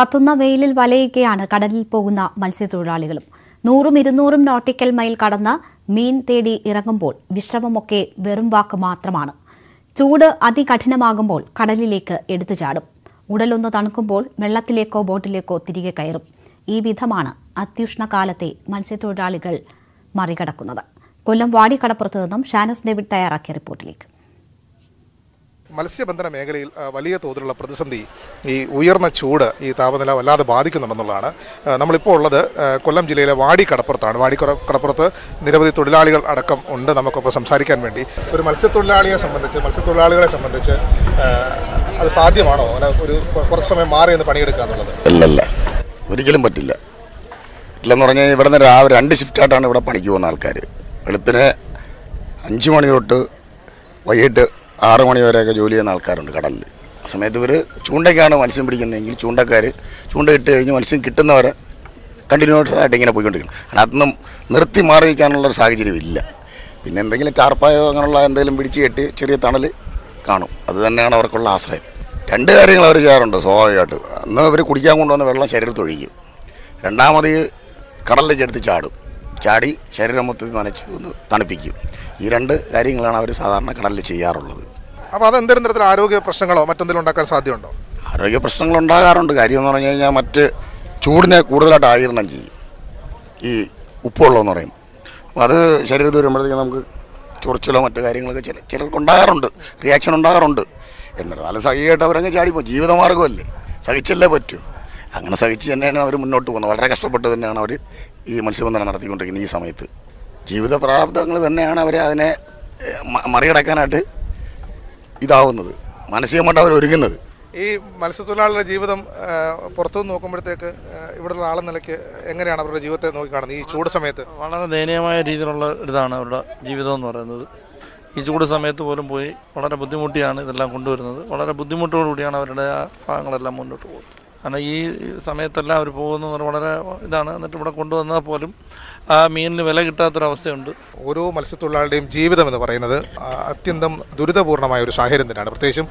കത്തുന്ന വെയിലിൽ വലയുകയാണ് കടലിൽ പോകുന്ന മത്സ്യത്തൊഴിലാളികളും. 100-200 നോട്ടിക്കൽ മൈൽ കടന്ന് മീൻ തേടി ഇറങ്ങുമ്പോൾ വിശ്രമമൊക്കെ വെറും വാക്ക് മാത്രമാണ്. ചൂട് അതികഠിനമാകുമ്പോൾ കടലിലേക്ക് എടുത്തു ചാടും. ഉടലൊന്ന് തണുക്കുമ്പോൾ വെള്ളത്തിലേക്കോ ബോട്ടിലേക്കോ തിരികെ കയറും. ഈ വിധമാണ് അത്യുഷ്ണകാലത്തെ മത്സ്യത്തൊഴിലാളികൾ മറികടക്കുന്നത്. കൊല്ലം വാടിക്കടപ്പുറത്ത് നിന്നും ഷാനോസ് ഡേവിഡ് തയ്യാറാക്കിയ റിപ്പോർട്ടിലേക്ക്. മത്സ്യബന്ധന മേഖലയിൽ വലിയ തോതിലുള്ള പ്രതിസന്ധി ഈ ഉയർന്ന ചൂട് ഈ താപനില വല്ലാതെ ബാധിക്കുന്നുണ്ടെന്നുള്ളതാണ്. നമ്മളിപ്പോൾ ഉള്ളത് കൊല്ലം ജില്ലയിലെ വാടിക്കടപ്പുറത്താണ്. വാടിക്കടപ്പുറത്ത് നിരവധി തൊഴിലാളികൾ അടക്കം ഉണ്ട് നമുക്കൊപ്പം സംസാരിക്കാൻ വേണ്ടി. ഒരു മത്സ്യത്തൊഴിലാളികളെ സംബന്ധിച്ച് അത് സാധ്യമാണോ ഒരു കുറച്ച് സമയം മാറി നിന്ന് പണിയെടുക്കുക എന്നുള്ളത്? ഇല്ലല്ല, ഒരിക്കലും പറ്റില്ല. ഇല്ലെന്ന് പറഞ്ഞാൽ ഇവിടെ നിന്ന് രാവിലെ 2 ഷിഫ്റ്റായിട്ടാണ് ഇവിടെ പണിക്ക് പോകുന്ന ആൾക്കാർ. വെളുപ്പിന് 5 മണി തൊട്ട് വൈകിട്ട് 6 മണി വരെയൊക്കെ ജോലി ചെയ്യുന്ന ആൾക്കാരുണ്ട് കടലിൽ. ആ സമയത്ത് ഇവർ ചൂണ്ടയ്ക്കാണ് മത്സ്യം പിടിക്കുന്നതെങ്കിൽ ചൂണ്ടക്കാർ ചൂണ്ടയിട്ട് കഴിഞ്ഞ് മത്സ്യം കിട്ടുന്നവരെ കണ്ടിന്യൂസ് ആയിട്ട് ഇങ്ങനെ പോയിക്കൊണ്ടിരിക്കണം. അതിനകത്തൊന്നും നിർത്തി മാറി വയ്ക്കാനുള്ളൊരു സാഹചര്യം ഇല്ല. പിന്നെ എന്തെങ്കിലും ടാർപ്പായോ അങ്ങനെയുള്ള എന്തെങ്കിലും പിടിച്ച് കെട്ടി ചെറിയ തണൽ കാണും. അത് തന്നെയാണ് അവർക്കുള്ള ആശ്രയം. 2 കാര്യങ്ങൾ അവർ ചെയ്യാറുണ്ട് സ്വാഭാവികമായിട്ട്. അന്ന് അവർ കുടിക്കാൻ കൊണ്ടുവന്ന വെള്ളം ശരീരത്തൊഴിക്കും. രണ്ടാമത് കടലിലേക്ക് എടുത്ത് ചാടി ശരീരം മൊത്തത്തിൽ നനച്ച് ഒന്ന് തണുപ്പിക്കും. ഈ 2 കാര്യങ്ങളാണ് അവർ സാധാരണ കടലിൽ ചെയ്യാറുള്ളത്. അപ്പോൾ അത് എന്തെങ്കിലും തരത്തിൽ ആരോഗ്യ പ്രശ്നങ്ങളോ മറ്റെന്തെങ്കിലും ഉണ്ടാക്കാൻ സാധ്യതയുണ്ടോ? ആരോഗ്യ പ്രശ്നങ്ങൾ ഉണ്ടാകാറുണ്ട്. കാര്യം എന്ന് പറഞ്ഞു കഴിഞ്ഞാൽ മറ്റ് ചൂടിനെ കൂടുതലായിട്ട് ആഗിരണം ചെയ്യും ഈ ഉപ്പുവെള്ളമെന്ന് പറയും. അപ്പോൾ അത് ശരീരത്തിൽ വരുമ്പോഴത്തേക്കും നമുക്ക് ചൊറിച്ചിലോ മറ്റു കാര്യങ്ങളൊക്കെ ചിലർക്ക് ഉണ്ടാകാറുണ്ട്, റിയാക്ഷൻ ഉണ്ടാകാറുണ്ട്. എന്നിരുന്നാലും സഹിയായിട്ട് അവരങ്ങ് ചാടിപ്പോൾ ജീവിതമാർഗ്ഗമല്ലേ, സഹിച്ചല്ലേ പറ്റൂ. അങ്ങനെ സഹിച്ച് തന്നെയാണ് അവർ മുന്നോട്ട് പോകുന്നത്. വളരെ കഷ്ടപ്പെട്ട് തന്നെയാണ് അവർ ഈ മത്സ്യബന്ധനം നടത്തിക്കൊണ്ടിരിക്കുന്നത്. ഈ സമയത്ത് ജീവിത പ്രാരാബ്ധങ്ങൾ തന്നെയാണ് അവരെ അതിനെ മറികടക്കാനായിട്ട് ഇതാവുന്നത്, മാനസികമായിട്ട് അവർ ഒരുങ്ങുന്നത്. ഈ മത്സ്യത്തൊഴിലാളികളുടെ ജീവിതം പുറത്തുനിന്ന് നോക്കുമ്പോഴത്തേക്ക് ഇവിടെയുള്ള ആളെന്ന നിലയ്ക്ക് എങ്ങനെയാണ് അവരുടെ ജീവിതത്തെ നോക്കിക്കാണുന്നത് ഈ ചൂട് സമയത്ത്? വളരെ ദയനീയമായ രീതിയിലുള്ള ഇതാണ് അവരുടെ ജീവിതം എന്ന് പറയുന്നത്. ഈ ചൂട് സമയത്ത് പോലും പോയി വളരെ ബുദ്ധിമുട്ടിയാണ് ഇതെല്ലാം കൊണ്ടുവരുന്നത്. വളരെ ബുദ്ധിമുട്ടോടുകൂടിയാണ് അവരുടെ ആ ഭാഗങ്ങളെല്ലാം മുന്നോട്ട് പോകുന്നത്. കാരണം ഈ സമയത്തെല്ലാം അവർ പോകുന്നത് വളരെ ഇതാണ്. എന്നിട്ട് ഇവിടെ കൊണ്ടുവന്നാൽ പോലും ആ മീനിന് വില കിട്ടാത്തൊരവസ്ഥയുണ്ട്. ഓരോ മത്സ്യത്തൊഴിലാളിയുടെയും ജീവിതം എന്ന് പറയുന്നത് അത്യന്തം ദുരിതപൂർണമായ ഒരു സാഹചര്യം തന്നെയാണ്. പ്രത്യേകിച്ചും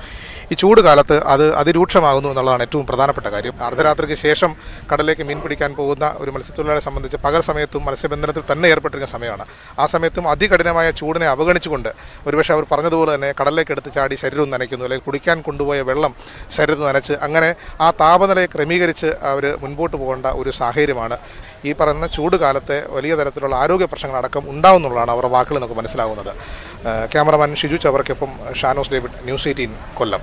ഈ ചൂട് കാലത്ത് അത് അതിരൂക്ഷമാകുന്നു എന്നുള്ളതാണ് ഏറ്റവും പ്രധാനപ്പെട്ട കാര്യം. അർദ്ധരാത്രിക്ക് ശേഷം കടലിലേക്ക് മീൻ പിടിക്കാൻ പോകുന്ന ഒരു മത്സ്യത്തൊഴിലാളിയെ സംബന്ധിച്ച് പകൽ സമയത്തും മത്സ്യബന്ധനത്തിൽ തന്നെ ഏർപ്പെട്ടിരിക്കുന്ന സമയമാണ്. ആ സമയത്തും അതികഠിനമായ ചൂടിനെ അവഗണിച്ചുകൊണ്ട് ഒരുപക്ഷെ അവർ പറഞ്ഞതുപോലെ തന്നെ കടലിലേക്ക് എടുത്ത് ചാടി ശരീരം നനയ്ക്കുന്നു, അല്ലെങ്കിൽ കുടിക്കാൻ കൊണ്ടുപോയ വെള്ളം ശരീരത്തിൽ നനച്ച് അങ്ങനെ ആ താപനിലയെ ക്രമീകരിച്ച് അവർ മുൻപോട്ട് പോകേണ്ട ഒരു സാഹചര്യമാണ്. ഈ പറയുന്ന ചൂട് കാലത്തെ വലിയ തരത്തിലുള്ള ആരോഗ്യ പ്രശ്നങ്ങളടക്കം ഉണ്ടാവുന്നുള്ളതാണ് അവരുടെ വാക്കുകൾ നമുക്ക് മനസ്സിലാകുന്നത്. ക്യാമറമാൻ ഷിജു ചവറയ്ക്കൊപ്പം ഷാനോസ് ഡേവിഡ്, ന്യൂസ് 18 കൊല്ലം.